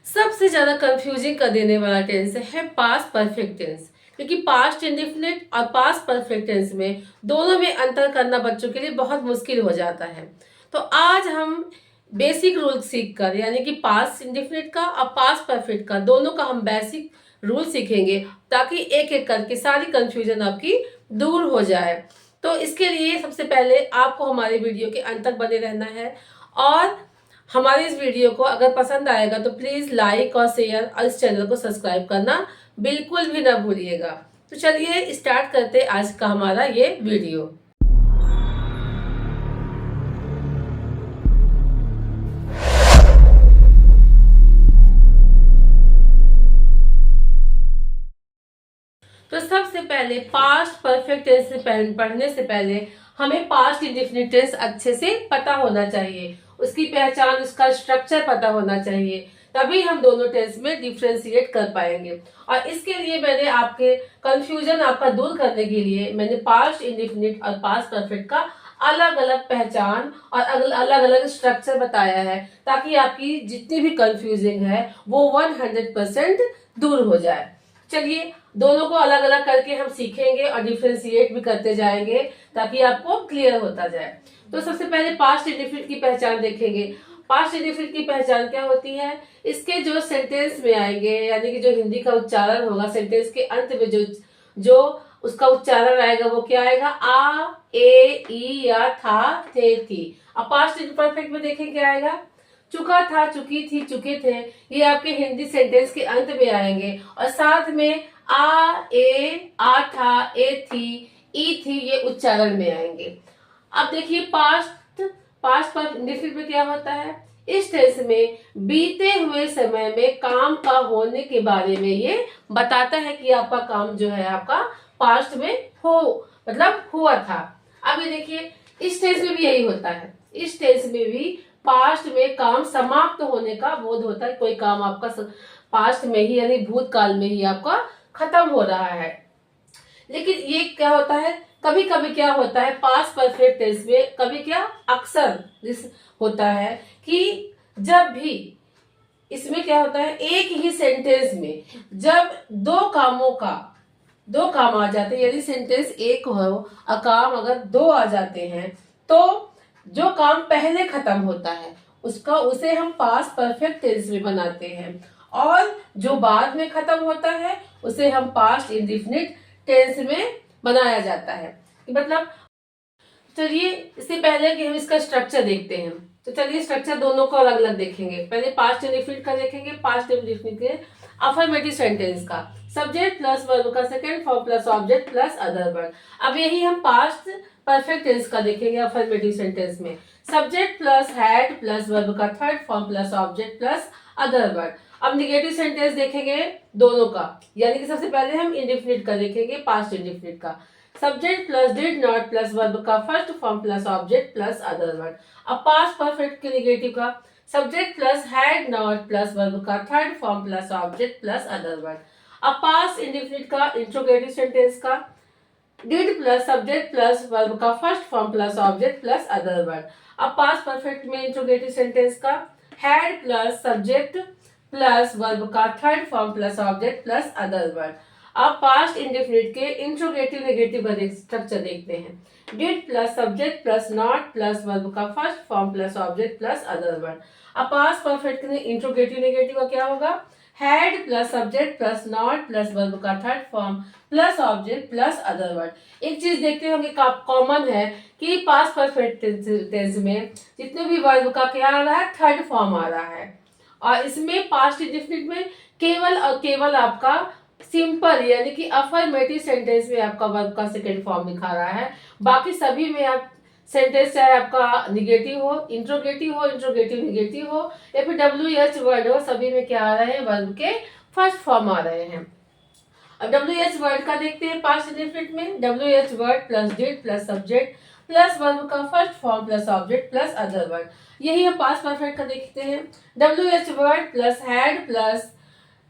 सबसे ज्यादा कंफ्यूजिंग कर देने वाला टेंस है पास्ट परफेक्ट टेंस। क्योंकि पास्ट इंडेफिनिट और पास्ट परफेक्ट टेंस में दोनों में अंतर करना बच्चों के लिए बहुत मुश्किल हो जाता है। तो आज हम बेसिक रूल सीख कर यानी कि पास्ट इंडेफिनिट का और पास्ट परफेक्ट का दोनों का हम बेसिक रूल सीखेंगे, ताकि एक एक करके सारी कंफ्यूजन आपकी दूर हो जाए। तो इसके लिए सबसे पहले आपको हमारे वीडियो के अंत तक बने रहना है, और हमारे इस वीडियो को अगर पसंद आएगा तो प्लीज लाइक और शेयर और इस चैनल को सब्सक्राइब करना बिल्कुल भी ना भूलिएगा। तो चलिए स्टार्ट करते आज का हमारा ये वीडियो। तो सबसे पहले पास्ट परफेक्ट टेंस से पढ़ने से पहले हमें पास्ट इंडेफिनिट टेंस अच्छे से पता होना चाहिए, उसकी पहचान, उसका स्ट्रक्चर पता होना चाहिए, तभी हम दोनों टेंस में डिफ्रेंशिएट कर पाएंगे। और इसके लिए मैंने आपके कंफ्यूजन आपका दूर करने के लिए मैंने पास्ट इंडेफिनिट और पास्ट परफेक्ट का अलग अलग पहचान और अलग अलग स्ट्रक्चर बताया है, ताकि आपकी जितनी भी कंफ्यूजिंग है वो 100% दूर हो जाए। चलिए दोनों को अलग अलग करके हम सीखेंगे और डिफ्रेंशिएट भी करते जाएंगे, ताकि आपको क्लियर होता जाए। तो सबसे पहले पास्ट इंडेफिनिट की पहचान देखेंगे। पास्ट इंडेफिनिट की पहचान क्या होती है? इसके जो सेंटेंस में आएंगे, यानी कि जो हिंदी का उच्चारण होगा, सेंटेंस के अंत में जो जो उसका उच्चारण आएगा वो क्या आएगा? आ, ए, ई या था, थे, थी। अब पास्ट परफेक्ट में देखें क्या आएगा? चुका था, चुकी थी, चुके थे, ये आपके हिंदी सेंटेंस के अंत में आएंगे, और साथ में आ, ए, आ था, ए थी, ई थी, ये उच्चारण में आएंगे। अब देखिए पास्ट पर इंडेफिनिट में क्या होता है? इस टेंस में बीते हुए समय में काम का होने के बारे में ये बताता है कि आपका काम जो है आपका पास्ट में हो, मतलब हुआ था। अब ये देखिए इस टेंस में भी यही होता है। इस टेंस में भी पास्ट में काम समाप्त होने का बोध होता है, कोई काम आपका पास्ट में ही यानी भूतकाल में ही आपका खत्म हो रहा है। लेकिन ये क्या होता है, कभी कभी क्या होता है पास्ट परफेक्ट टेंस में, कभी क्या अक्सर होता है कि जब भी इसमें क्या होता है, एक ही सेंटेंस में जब दो काम आ जाते हैं, यदि सेंटेंस एक हो और काम अगर दो आ जाते हैं, तो जो काम पहले खत्म होता है उसे हम पास्ट परफेक्ट टेंस में बनाते हैं, और जो बाद में खत्म होता है उसे हम पास्ट इंडेफिनिट टेंस में बनाया जाता है। मतलब चलिए इससे पहले कि हम इसका स्ट्रक्चर देखते हैं, तो चलिए स्ट्रक्चर दोनों को अलग अलग देखेंगे। पहले पास्ट इंडेफिनिट का देखेंगे। पास्ट इंडेफिनिट के अफर्मेटिव सेंटेंस का सब्जेक्ट प्लस वर्ब का second form plus object plus other verb. अब यही हम पास्ट परफेक्ट टेंस का देखेंगे। अफर्मेटिव सेंटेंस में subject plus had plus verb का third form plus object plus other verb. अब निगेटिव सेंटेंस देखेंगे दोनों का, यानी कि सबसे पहले हम इंडेफिनिट का देखेंगे, पास्ट इंडेफिनिट का। Subject plus did not plus verb का first form plus object plus other verb. अब पास्ट परफेक्ट के निगेटिव का subject plus had not plus verb का third form plus object plus other verb. अब past indefinite का interrogative sentence का did plus subject plus verb का first form plus object plus other verb. अब past perfect में interrogative sentence का had plus subject plus verb का third form plus object plus other verb. अब past indefinite के interrogative negative का structure देखते हैं। Did plus subject plus not plus verb का first form plus object plus other verb. अब past perfect के interrogative negative का क्या होगा? Had plus subject plus not plus verb का third form plus object plus other verb. एक चीज देखते होंगे कॉमन है कि पास्ट परफेक्ट टेंस में जितने भी वर्ब का क्या आ रहा है, थर्ड फॉर्म आ रहा है, और इसमें पास्ट इंडेफिनिट में केवल और केवल आपका सिंपल यानी कि अफर्मेटिव सेंटेंस में आपका वर्ब का सेकंड फॉर्म दिखा रहा है। बाकी सभी में आप सेंटेंस चाहे आपका निगेटिव हो, इंट्रोगेटिव निगेटिव हो, या फिर WH वर्ड हो, सभी में क्या आ रहे हैं, वर्ब के फर्स्ट फॉर्म आ रहे हैं। अब WH वर्ड का देखते हैं पास्ट इंडेफिनिट में। WH word plus did plus subject plus verb का first form plus object plus other word. यही हम पास्ट परफेक्ट का देखते हैं। WH word plus had plus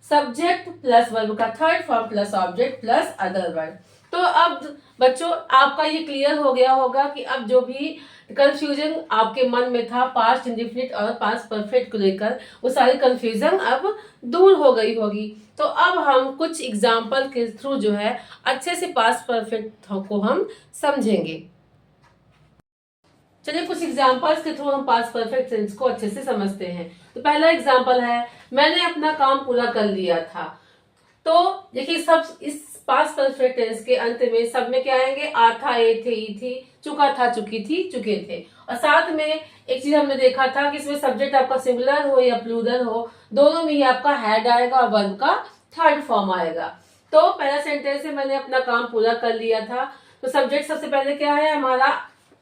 subject plus verb का third form plus object plus other verb. तो अब बच्चों आपका ये क्लियर हो गया होगा कि अब जो भी कंफ्यूजन आपके मन में था पास्ट इंडेफिनिट और पास्ट परफेक्ट को लेकर, वो सारी कंफ्यूजन अब दूर हो गई होगी। तो अब हम कुछ एग्जाम्पल के थ्रू जो है अच्छे से पास्ट परफेक्ट को हम समझेंगे। चलिए कुछ एग्जाम्पल्स के थ्रू हम पास्ट परफेक्ट टेंस को अच्छे से समझते हैं। तो पहला एग्जाम्पल है, मैंने अपना काम पूरा कर लिया था। तो देखिए सब इस पास्ट परफेक्ट टेंस के अंत में सब में क्या आएंगे, आ था, ए थे, ई थी, चुका था, चुकी थी, चुके थे। और साथ में एक चीज हमने देखा था कि इसमें सब्जेक्ट आपका सिंगुलर हो या प्लूरल हो, दोनों में ही आपका हैड आएगा और वर्ब का थर्ड फॉर्म आएगा। तो पहला सेंटेंस है, मैंने अपना काम पूरा कर लिया था। तो सब्जेक्ट सबसे पहले क्या है हमारा,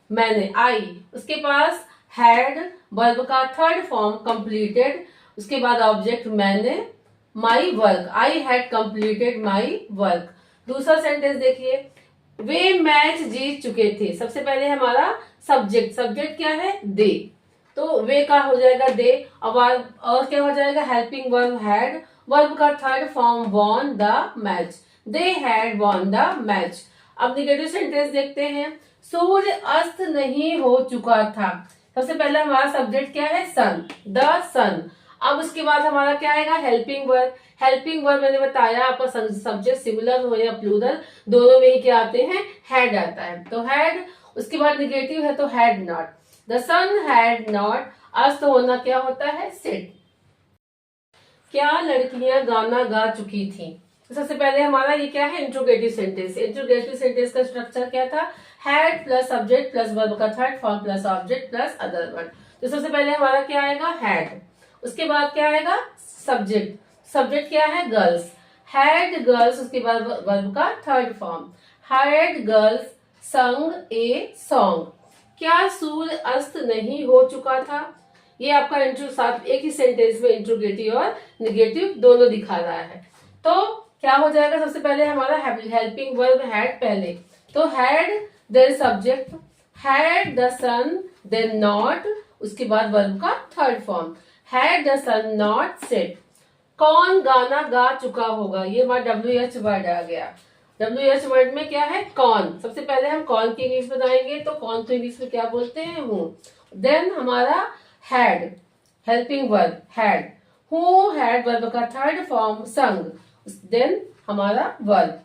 मैंने, आई, उसके पास हैड, वर्ब का थर्ड फॉर्म कंप्लीटेड, उसके बाद ऑब्जेक्ट मैंने, my work, I had completed my work. दूसरा सेंटेंस देखिए, वे मैच जीत चुके थे। सबसे पहले हमारा सब्जेक्ट, सब्जेक्ट क्या है, दे, तो वे का हो जाएगा दे, और क्या हो जाएगा, हेल्पिंग वर्ब हैड, वर्ब का third form won the match, they had won the match. अब निगेटिव सेंटेंस देखते हैं, सूर्य अस्त नहीं हो चुका था। सबसे पहले हमारा सब्जेक्ट क्या है, सन, द सन। अब उसके बाद हमारा क्या आएगा, हेल्पिंग वर्ब। हेल्पिंग वर्ब मैंने बताया आपका सब्जेक्ट सिंगुलर हो या प्लूरल, दोनों में ही क्या आते हैं, हैड आता है। तो हैड, उसके बाद निगेटिव है तो had not, the sun had not, अस्त होना क्या होता है, सेड। क्या लड़कियां गाना गा चुकी थी। तो सबसे पहले हमारा ये क्या है, इंट्रोगेटिव सेंटेंस। इंट्रोगेटिव सेंटेंस का स्ट्रक्चर क्या था, had plus subject plus verb का third form plus object plus other word. तो सबसे पहले हमारा क्या आएगा, हैड, उसके बाद क्या आएगा, सब्जेक्ट, सब्जेक्ट क्या है, गर्ल्स, हैड गर्ल्स, उसके बाद वर्ब का थर्ड फॉर्म, हैड गर्ल्स संग ए सॉन्ग। क्या सूर्य अस्त नहीं हो चुका था। ये आपका इंट्रो साथ एक ही सेंटेंस में इंट्रोगेटिव और निगेटिव दोनों दिखा रहा है। तो क्या हो जाएगा, सबसे पहले हमारा हेल्पिंग वर्ब हैड पहले, तो had then subject, had the sun then not, उसके बाद वर्ब का third form, had the sun not said. कौन गाना गा चुका होगा, ये हमारा WH वर्ड आ गया। WH वर्ड में क्या है, कौन। सबसे पहले हम कौन की इंग्लिश बनाएंगे, तो कौन तो इंग्लिश में क्या बोलते हैं, हूँ। देन हमारा had, helping verb had, who had verb का थर्ड फॉर्म संग, देन हमारा वर्ब,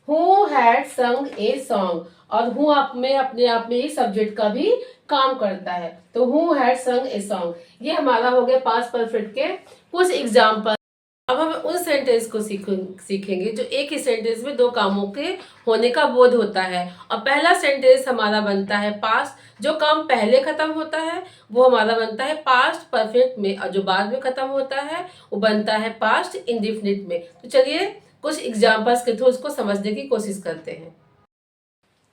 हु हैड संग ए सॉन्ग। और हु आप में अपने आप में ही सब्जेक्ट का भी काम करता है, तो हु हैड संग ए सॉन्ग। ये हमारा हो गया पास्ट परफेक्ट के कुछ एग्जाम्पल। अब हम उन सेंटेंस को सीखेंगे जो एक ही सेंटेंस में दो कामों के होने का बोध होता है। और पहला सेंटेंस हमारा बनता है पास्ट, जो काम पहले खत्म होता है वो हमारा बनता है पास्ट परफेक्ट में, और जो बाद में खत्म होता है वो बनता है पास्ट इंडेफिनिट में। तो चलिए कुछ एग्जाम्पल्स के थ्रू उसको समझने की कोशिश करते हैं।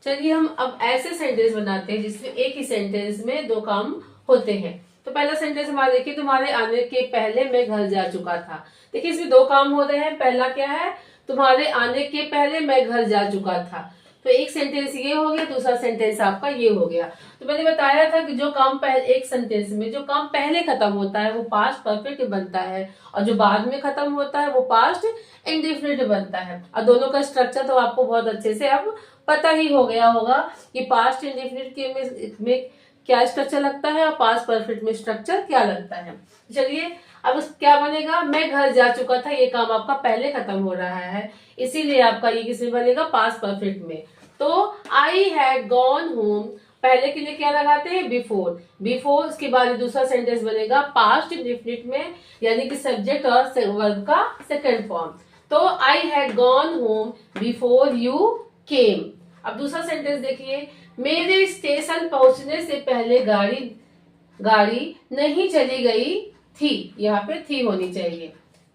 चलिए हम अब ऐसे सेंटेंस बनाते हैं जिसमें एक ही सेंटेंस में दो काम होते हैं। तो पहला सेंटेंस हमारा देखिए, तुम्हारे आने के पहले मैं घर जा चुका था। देखिए इसमें दो काम हो रहे हैं। पहला क्या है, तुम्हारे आने के पहले मैं घर जा चुका था। तो एक सेंटेंस ये हो गया, दूसरा सेंटेंस आपका ये हो गया। तो मैंने बताया था कि जो काम पहले, एक सेंटेंस में जो काम पहले खत्म होता है वो पास्ट परफेक्ट बनता है, और जो बाद में खत्म होता है वो पास्ट इंडेफिनिट बनता है। और दोनों का स्ट्रक्चर तो आपको बहुत अच्छे से अब पता ही हो गया होगा कि पास्ट इंडेफिनिट के में क्या स्ट्रक्चर लगता है और पास्ट परफेक्ट में स्ट्रक्चर क्या लगता है। चलिए अब क्या बनेगा, मैं घर जा चुका था, ये काम आपका पहले खत्म हो रहा है, इसीलिए आपका ये किसमें बनेगा, पास्ट परफेक्ट में। तो आई हैड गॉन होम, पहले के लिए क्या लगाते हैं, बिफोर, बिफोर, उसके बाद दूसरा सेंटेंस बनेगा पास्ट इंडेफिनिट में, यानी कि सब्जेक्ट और वर्ब का सेकंड फॉर्म। तो I had gone home before you came. अब दूसरा सेंटेंस देखिए, मेरे स्टेशन पहुंचने से पहले गाड़ी नहीं चली गई थी। यहाँ पे थी होनी चाहिए,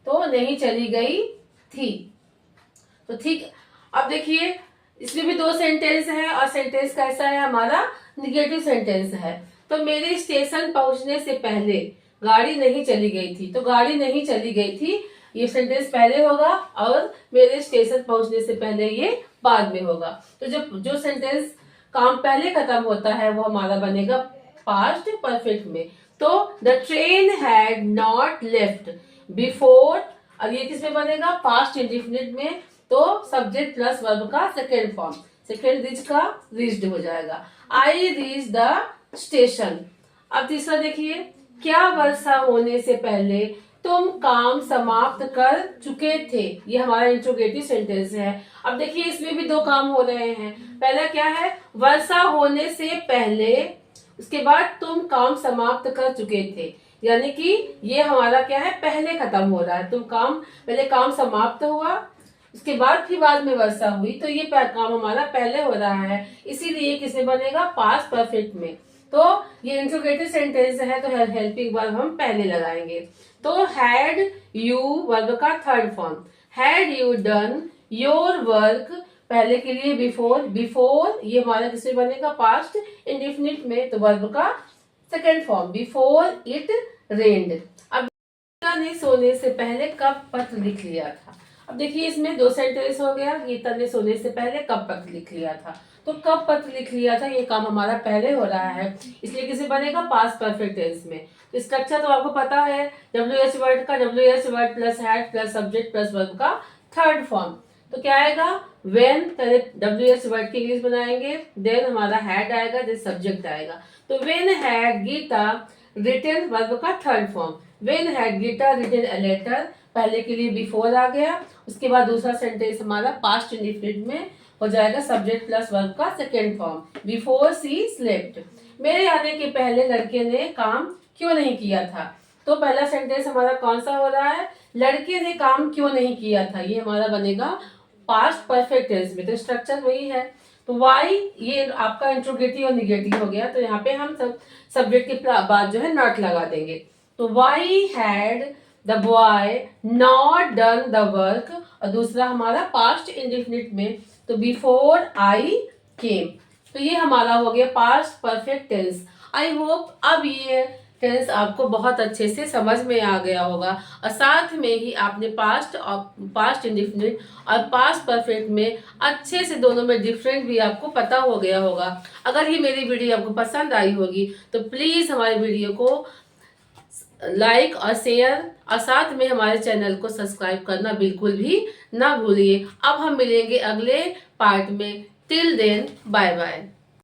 तो नहीं चली गई थी। तो ठीक, अब देखिए इसमें भी दो सेंटेंस है, और सेंटेंस कैसा है हमारा, निगेटिव सेंटेंस है। तो मेरे स्टेशन पहुंचने से पहले गाड़ी नहीं चली गई थी, तो गाड़ी नहीं चली गई थी ये सेंटेंस पहले होगा, और मेरे स्टेशन पहुंचने से पहले ये बाद में होगा। तो जो सेंटेंस काम पहले खत्म होता है वो हमारा बनेगा पास्ट परफेक्ट में। तो the train had not left before, अब ये किसमें बनेगा, पास्ट इंडेफिनिट में। तो सब्जेक्ट प्लस वर्ब का सेकेंड फॉर्म, सेकेंड रीच का रीच्ड हो जाएगा। I reach the station. अब तीसरा देखिए, क्या वर्षा होने से पहले तुम काम समाप्त कर चुके थे। ये हमारा इंट्रोगेटिव सेंटेंस है। अब देखिए इसमें भी दो काम हो रहे हैं। पहला क्या है, वर्षा होने से पहले, उसके बाद तुम काम समाप्त कर चुके थे, यानी कि ये हमारा क्या है, पहले खत्म हो रहा है। तुम काम, पहले काम समाप्त हुआ, उसके बाद फिर बाद में वर्षा हुई, तो ये काम हमारा पहले हो रहा है, इसीलिए किसमें बनेगा, पास्ट परफेक्ट में। तो ये इंट्रोगेटिव सेंटेंस है, तो हेल्पिंग वर्ब हम पहले लगाएंगे। तो हैड यू वर्ब का third form, had you done your work, पहले के लिए बिफोर, बिफोर ये हमारा किसमें बनेगा, पास्ट इंडेफिनिट में, तो वर्ब का सेकेंड फॉर्म, बिफोर इट रेन्ड। अब गीता ने सोने से पहले कब पत्र लिख लिया था। अब देखिए इसमें दो सेंटेंस हो गया, गीता ने सोने से पहले कब पत्र लिख लिया था। तो कब पत्र लिख लिया था, ये काम हमारा पहले हो रहा है, इसलिए किसे बनेगा, पास्ट परफेक्ट टेंस में। तो स्ट्रक्चर तो आपको पता है, WH वर्ड का WH word plus had plus subject plus verb का थर्ड फॉर्म। तो क्या आएगा, व्हेन, पहले WH वर्ड की इंग्लिश बनाएंगे, देन हमारा हैड आएगा, देन सब्जेक्ट आएगा। तो when had Gita written verb का third form, when had Gita written a letter, पहले के लिए बिफोर आ गया, उसके बाद दूसरा सेंटेंस हमारा पास्ट इंडेफिनिट में हो जाएगा, सब्जेक्ट प्लस वर्ब का second form, before she slept. मेरे आने के पहले लड़के ने काम क्यों नहीं किया था। तो पहला सेंटेंस हमारा कौन सा हो रहा है, लड़के ने काम क्यों नहीं किया था, ये हमारा बनेगा पास्ट परफेक्ट टेंस में। तो स्ट्रक्चर वही है। तो वाई ये आपका इंट्रोगेटिव और निगेटिव हो गया, तो यहाँ पे हम सब सब्जेक्ट के बाद जो है नॉट लगा देंगे। तो why had the boy not done the work, और दूसरा हमारा पास्ट इंडेफिनिट में, तो बिफोर आई केम। तो ये हमारा हो गया past perfect tense. I hope अब ये टेंस आपको बहुत अच्छे से समझ में आ गया होगा, और साथ में ही आपने पास्ट और पास्ट इंडेफिनिट और पास्ट परफेक्ट में अच्छे से दोनों में डिफरेंट भी आपको पता हो गया होगा। अगर ये मेरी वीडियो आपको पसंद आई होगी तो प्लीज़ हमारे वीडियो को लाइक और शेयर, और साथ में हमारे चैनल को सब्सक्राइब करना बिल्कुल भी ना भूलिए। अब हम मिलेंगे अगले पार्ट में। Till then bye bye.